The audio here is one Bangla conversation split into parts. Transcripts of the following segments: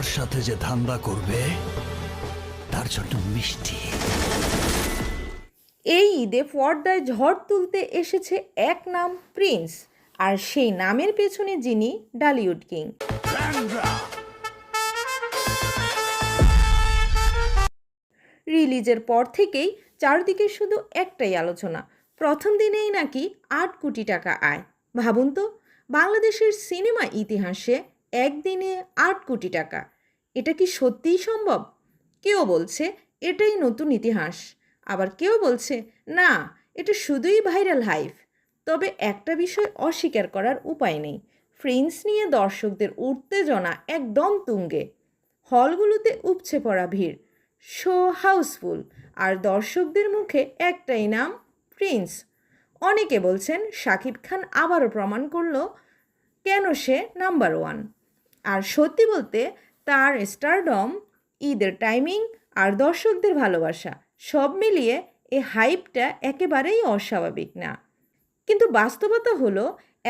আমার সাথে যে ধান্দা করবে তার জন্য মিষ্টি। এই ঈদে পর্দায় ঝড় তুলতে এসেছে এক নাম প্রিন্স, আর সেই নামের পেছনে যিনি ডালিউড কিং। রিলিজের পর থেকেই চারদিকে শুধু একটাই আলোচনা, প্রথম দিনেই নাকি 8 কোটি টাকা আয়। ভাবুন তো, বাংলাদেশের সিনেমা ইতিহাসে একদিনে 8 কোটি টাকা, এটা কি সত্যিই সম্ভব? কেউ বলছে এটাই নতুন ইতিহাস, আবার কেউ বলছে না, এটা শুধুই ভাইরাল হাইপ। তবে একটা বিষয় অস্বীকার করার উপায় নেই, প্রিন্স নিয়ে দর্শকদের উত্তেজনা একদম তুঙ্গে। হলগুলোতে উপচে পড়া ভিড়, শো হাউসফুল, আর দর্শকদের মুখে একটাই নাম, প্রিন্স। অনেকে বলছেন শাকিব খান আবারও প্রমাণ করলো কেন সে নাম্বার ওয়ান। আর সত্যি বলতে তার স্টারডম, ঈদের টাইমিং আর দর্শকদের ভালোবাসা সব মিলিয়ে এই হাইপটা একেবারেই অস্বাভাবিক না। কিন্তু বাস্তবতা হলো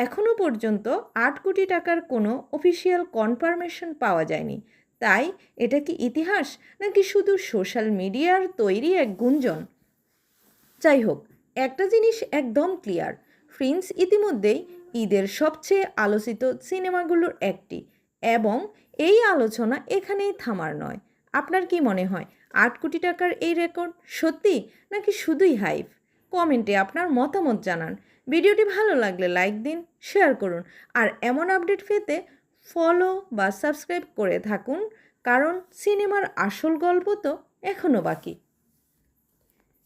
এখনও পর্যন্ত 8 কোটি টাকার কোনো অফিসিয়াল কনফার্মেশন পাওয়া যায়নি। তাই এটা কি ইতিহাস, নাকি শুধু সোশ্যাল মিডিয়ার তৈরি এক গুঞ্জন? যাই হোক, একটা জিনিস একদম ক্লিয়ার, প্রিন্স ইতিমধ্যেই ঈদের সবচেয়ে আলোচিত সিনেমাগুলোর একটি, এবং এই আলোচনা এখানেই থামার নয়। আপনার কি মনে হয় 8 কোটি টাকার এই রেকর্ড সত্যি, নাকি শুধুই হাইপ? কমেন্টে আপনার মতামত জানান। ভিডিওটি ভালো লাগলে লাইক দিন, শেয়ার করুন, আর এমন আপডেট পেতে ফলো বা সাবস্ক্রাইব করে থাকুন, কারণ সিনেমার আসল গল্প তো এখনও বাকি।